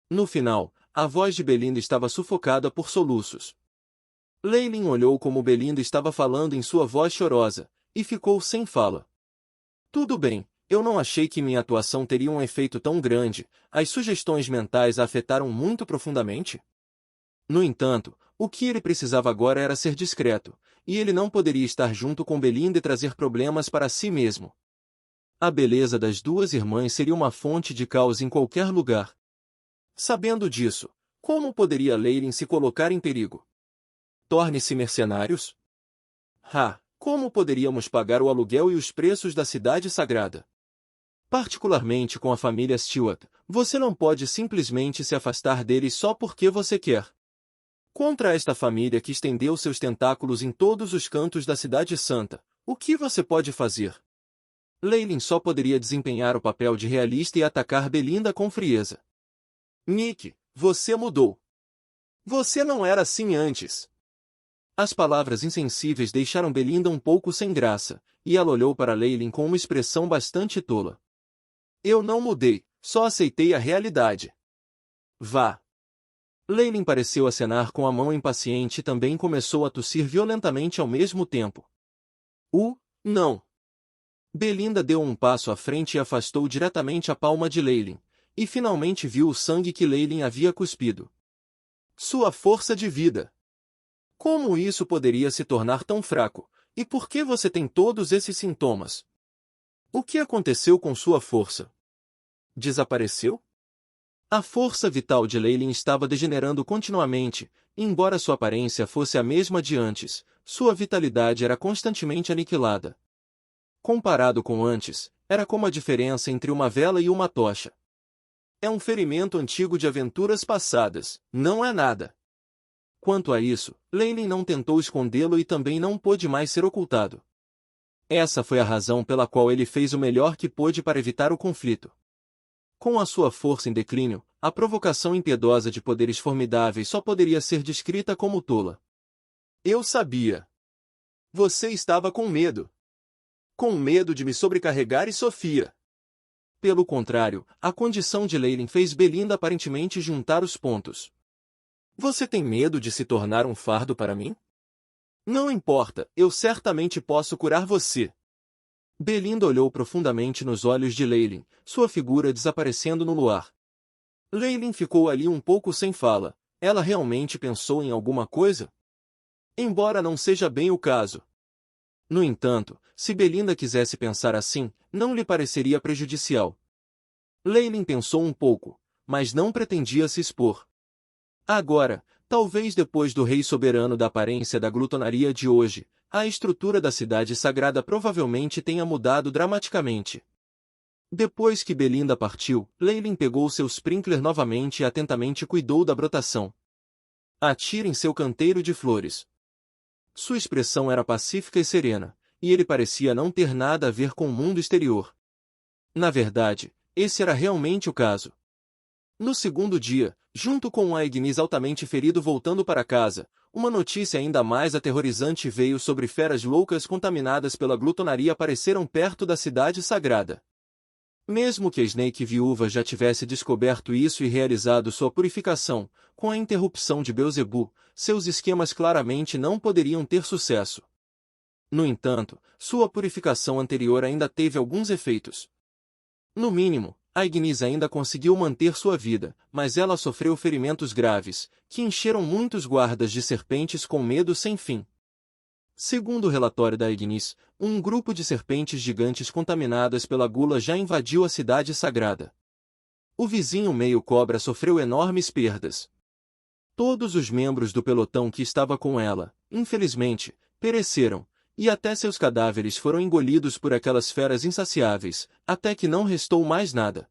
No final, a voz de Belinda estava sufocada por soluços. Leilin olhou como Belinda estava falando em sua voz chorosa, e ficou sem fala. Tudo bem, eu não achei que minha atuação teria um efeito tão grande, as sugestões mentais a afetaram muito profundamente. No entanto, o que ele precisava agora era ser discreto, e ele não poderia estar junto com Belinda e trazer problemas para si mesmo. A beleza das duas irmãs seria uma fonte de caos em qualquer lugar. Sabendo disso, como poderia Leilin se colocar em perigo? Torne-se mercenários? Como poderíamos pagar o aluguel e os preços da cidade sagrada? Particularmente com a família Stewart, você não pode simplesmente se afastar deles só porque você quer. Contra esta família que estendeu seus tentáculos em todos os cantos da Cidade Santa, o que você pode fazer? Leilin só poderia desempenhar o papel de realista e atacar Belinda com frieza. Nick, você mudou. Você não era assim antes. As palavras insensíveis deixaram Belinda um pouco sem graça, e ela olhou para Leilin com uma expressão bastante tola. Eu não mudei, só aceitei a realidade. Vá. Leilin pareceu acenar com a mão impaciente e também começou a tossir violentamente ao mesmo tempo. Não. Belinda deu um passo à frente e afastou diretamente a palma de Leilin, e finalmente viu o sangue que Leilin havia cuspido. Sua força de vida. Como isso poderia se tornar tão fraco? E por que você tem todos esses sintomas? O que aconteceu com sua força? Desapareceu? A força vital de Leilin estava degenerando continuamente, e embora sua aparência fosse a mesma de antes, sua vitalidade era constantemente aniquilada. Comparado com antes, era como a diferença entre uma vela e uma tocha. É um ferimento antigo de aventuras passadas, não é nada. Quanto a isso, Leilin não tentou escondê-lo e também não pôde mais ser ocultado. Essa foi a razão pela qual ele fez o melhor que pôde para evitar o conflito. Com a sua força em declínio, a provocação impiedosa de poderes formidáveis só poderia ser descrita como tola. Eu sabia. Você estava com medo. Com medo de me sobrecarregar e Sofia. Pelo contrário, a condição de Leilin fez Belinda aparentemente juntar os pontos. Você tem medo de se tornar um fardo para mim? Não importa, eu certamente posso curar você. Belinda olhou profundamente nos olhos de Leilin, sua figura desaparecendo no luar. Leilin ficou ali um pouco sem fala. Ela realmente pensou em alguma coisa? Embora não seja bem o caso. No entanto, se Belinda quisesse pensar assim, não lhe pareceria prejudicial. Leilin pensou um pouco, mas não pretendia se expor. Agora, talvez depois do rei soberano da aparência da glutonaria de hoje, a estrutura da cidade sagrada provavelmente tenha mudado dramaticamente. Depois que Belinda partiu, Leilin pegou seu sprinkler novamente e atentamente cuidou da brotação. Atire em seu canteiro de flores. Sua expressão era pacífica e serena, e ele parecia não ter nada a ver com o mundo exterior. Na verdade, esse era realmente o caso. No segundo dia, junto com o Aignis altamente ferido voltando para casa, uma notícia ainda mais aterrorizante veio sobre feras loucas contaminadas pela glutonaria apareceram perto da cidade sagrada. Mesmo que a Snake viúva já tivesse descoberto isso e realizado sua purificação, com a interrupção de Beelzebub, seus esquemas claramente não poderiam ter sucesso. No entanto, sua purificação anterior ainda teve alguns efeitos. No mínimo, Aignis ainda conseguiu manter sua vida, mas ela sofreu ferimentos graves, que encheram muitos guardas de serpentes com medo sem fim. Segundo o relatório da Aignis, um grupo de serpentes gigantes contaminadas pela gula já invadiu a cidade sagrada. O vizinho meio-cobra sofreu enormes perdas. Todos os membros do pelotão que estava com ela, infelizmente, pereceram, e até seus cadáveres foram engolidos por aquelas feras insaciáveis, até que não restou mais nada.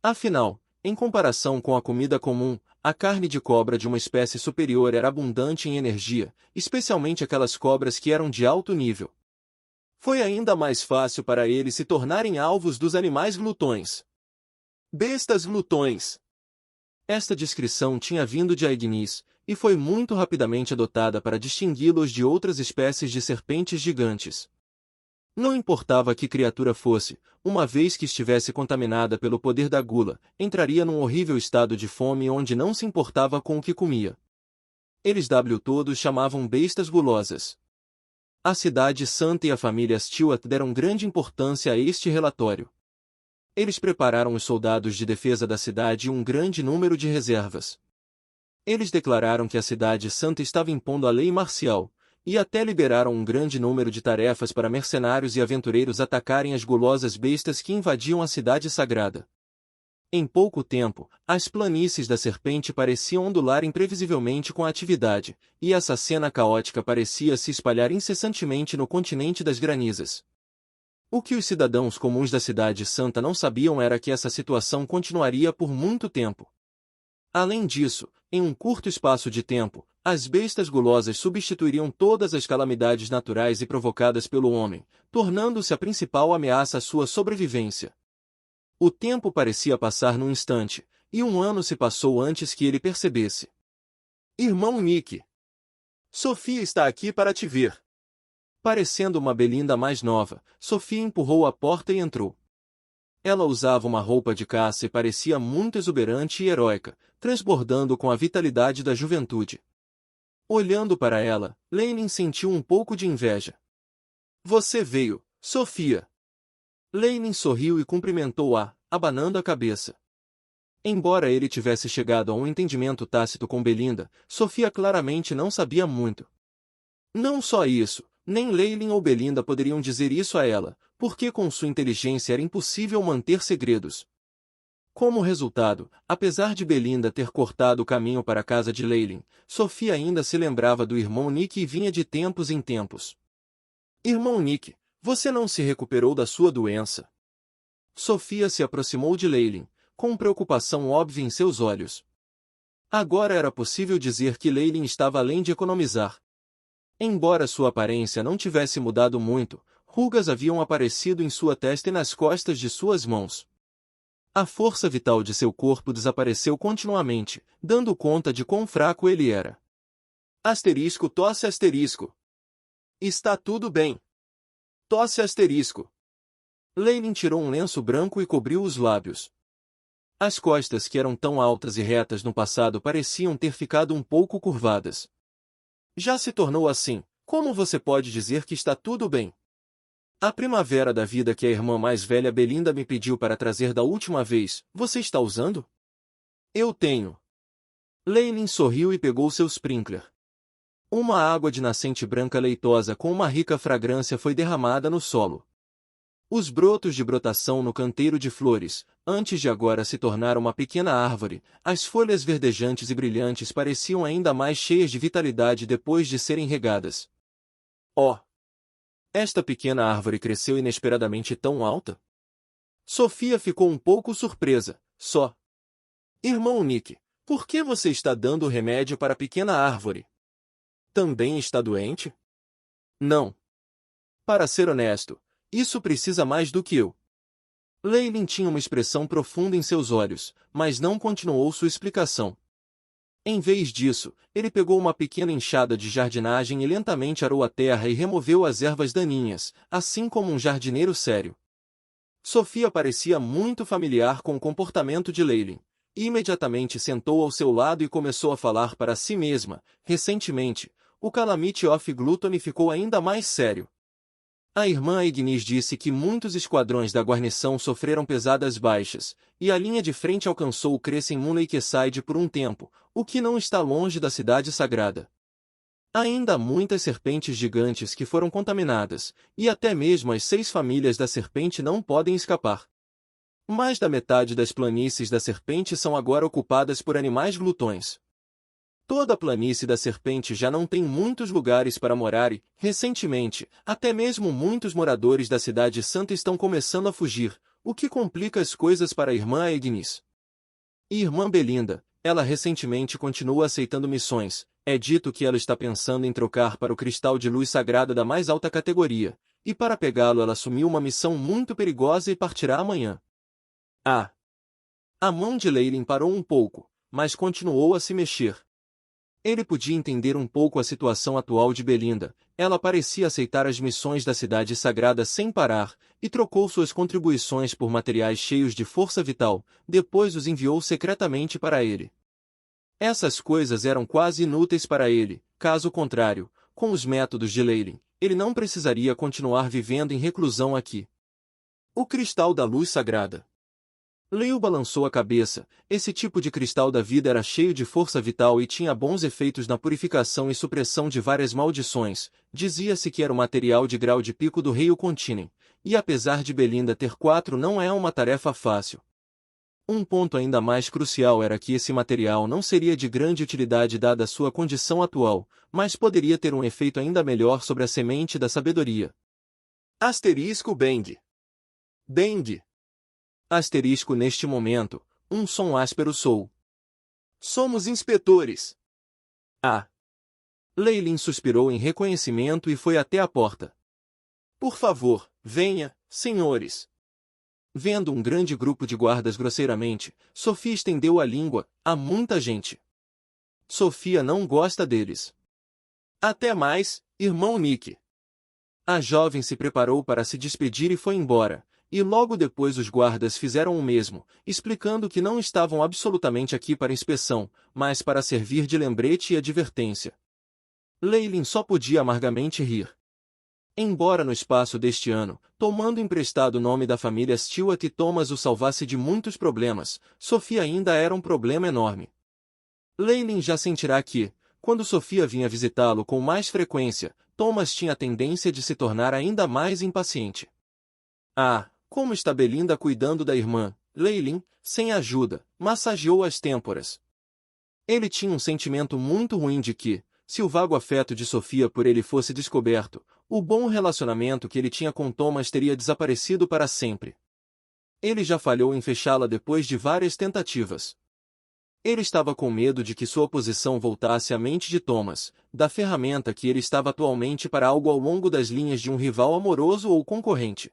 Afinal, em comparação com a comida comum, a carne de cobra de uma espécie superior era abundante em energia, especialmente aquelas cobras que eram de alto nível. Foi ainda mais fácil para eles se tornarem alvos dos animais glutões. Bestas glutões! Esta descrição tinha vindo de Aignis, e foi muito rapidamente adotada para distingui-los de outras espécies de serpentes gigantes. Não importava que criatura fosse, uma vez que estivesse contaminada pelo poder da gula, entraria num horrível estado de fome onde não se importava com o que comia. Eles todos chamavam bestas gulosas. A cidade santa e a família Stewart deram grande importância a este relatório. Eles prepararam os soldados de defesa da cidade e um grande número de reservas. Eles declararam que a cidade santa estava impondo a lei marcial, e até liberaram um grande número de tarefas para mercenários e aventureiros atacarem as gulosas bestas que invadiam a cidade sagrada. Em pouco tempo, as planícies da serpente pareciam ondular imprevisivelmente com a atividade, e essa cena caótica parecia se espalhar incessantemente no continente das granizas. O que os cidadãos comuns da cidade santa não sabiam era que essa situação continuaria por muito tempo. Além disso, em um curto espaço de tempo, as bestas gulosas substituiriam todas as calamidades naturais e provocadas pelo homem, tornando-se a principal ameaça à sua sobrevivência. O tempo parecia passar num instante, e um ano se passou antes que ele percebesse. Irmão Nick. Sofia está aqui para te ver. Parecendo uma Belinda mais nova, Sofia empurrou a porta e entrou. Ela usava uma roupa de caça e parecia muito exuberante e heróica, transbordando com a vitalidade da juventude. Olhando para ela, Lenin sentiu um pouco de inveja. Você veio, Sofia. Lenin sorriu e cumprimentou-a, abanando a cabeça. Embora ele tivesse chegado a um entendimento tácito com Belinda, Sofia claramente não sabia muito. Não só isso, nem Leilin ou Belinda poderiam dizer isso a ela, porque com sua inteligência era impossível manter segredos. Como resultado, apesar de Belinda ter cortado o caminho para a casa de Leilin, Sofia ainda se lembrava do irmão Nick e vinha de tempos em tempos. Irmão Nick, você não se recuperou da sua doença? Sofia se aproximou de Leilin, com preocupação óbvia em seus olhos. Agora era possível dizer que Leilin estava além de economizar. Embora sua aparência não tivesse mudado muito, rugas haviam aparecido em sua testa e nas costas de suas mãos. A força vital de seu corpo desapareceu continuamente, dando conta de quão fraco ele era. Asterisco tosse asterisco. Está tudo bem. Tosse asterisco. Lenin tirou um lenço branco e cobriu os lábios. As costas que eram tão altas e retas no passado pareciam ter ficado um pouco curvadas. Já se tornou assim, como você pode dizer que está tudo bem? A primavera da vida que a irmã mais velha Belinda me pediu para trazer da última vez, você está usando? Eu tenho. Lenin sorriu e pegou seu sprinkler. Uma água de nascente branca leitosa com uma rica fragrância foi derramada no solo. Os brotos de brotação no canteiro de flores, antes de agora se tornar uma pequena árvore, as folhas verdejantes e brilhantes pareciam ainda mais cheias de vitalidade depois de serem regadas. Oh! Esta pequena árvore cresceu inesperadamente tão alta? Sofia ficou um pouco surpresa, só. Irmão Nick, por que você está dando remédio para a pequena árvore? Também está doente? Não. Para ser honesto, isso precisa mais do que eu. Leilin tinha uma expressão profunda em seus olhos, mas não continuou sua explicação. Em vez disso, ele pegou uma pequena enxada de jardinagem e lentamente arou a terra e removeu as ervas daninhas, assim como um jardineiro sério. Sofia parecia muito familiar com o comportamento de Leilin, e imediatamente sentou ao seu lado e começou a falar para si mesma. Recentemente, o Calamity of Gluttony ficou ainda mais sério. A irmã Ignis disse que muitos esquadrões da guarnição sofreram pesadas baixas, e a linha de frente alcançou o Crescent Lakeside por um tempo, o que não está longe da cidade sagrada. Ainda há muitas serpentes gigantes que foram contaminadas, e até mesmo as 6 famílias da serpente não podem escapar. Mais da metade das planícies da serpente são agora ocupadas por animais glutões. Toda a planície da serpente já não tem muitos lugares para morar e, recentemente, até mesmo muitos moradores da cidade santa estão começando a fugir, o que complica as coisas para a irmã Agnes. E irmã Belinda, ela recentemente continua aceitando missões, é dito que ela está pensando em trocar para o cristal de luz sagrada da mais alta categoria, e para pegá-lo ela assumiu uma missão muito perigosa e partirá amanhã. Ah! A mão de Leilin parou um pouco, mas continuou a se mexer. Ele podia entender um pouco a situação atual de Belinda. Ela parecia aceitar as missões da cidade sagrada sem parar, e trocou suas contribuições por materiais cheios de força vital, depois os enviou secretamente para ele. Essas coisas eram quase inúteis para ele, caso contrário, com os métodos de Leyland, ele não precisaria continuar vivendo em reclusão aqui. O cristal da luz sagrada. Leo balançou a cabeça. Esse tipo de cristal da vida era cheio de força vital e tinha bons efeitos na purificação e supressão de várias maldições. Dizia-se que era o material de grau de pico do rei Continen, e apesar de Belinda ter 4 não é uma tarefa fácil. Um ponto ainda mais crucial era que esse material não seria de grande utilidade dada sua condição atual, mas poderia ter um efeito ainda melhor sobre a semente da sabedoria. Asterisco Bang. Bang. Asterisco neste momento, um som áspero soou. Somos inspetores. Ah. Leyland suspirou em reconhecimento e foi até a porta. Por favor, venha, senhores. Vendo um grande grupo de guardas grosseiramente, Sofia estendeu a língua. Há muita gente. Sofia não gosta deles. Até mais, irmão Nick. A jovem se preparou para se despedir e foi embora, e logo depois os guardas fizeram o mesmo, explicando que não estavam absolutamente aqui para inspeção, mas para servir de lembrete e advertência. Leyland só podia amargamente rir. Embora no espaço deste ano, tomando emprestado o nome da família Stewart e Thomas o salvasse de muitos problemas, Sofia ainda era um problema enorme. Leyland já sentirá que, quando Sofia vinha visitá-lo com mais frequência, Thomas tinha a tendência de se tornar ainda mais impaciente. Ah, como está Belinda cuidando da irmã? Leyland, sem ajuda, massageou as têmporas. Ele tinha um sentimento muito ruim de que, se o vago afeto de Sofia por ele fosse descoberto, o bom relacionamento que ele tinha com Thomas teria desaparecido para sempre. Ele já falhou em fechá-la depois de várias tentativas. Ele estava com medo de que sua oposição voltasse à mente de Thomas, da ferramenta que ele estava atualmente para algo ao longo das linhas de um rival amoroso ou concorrente.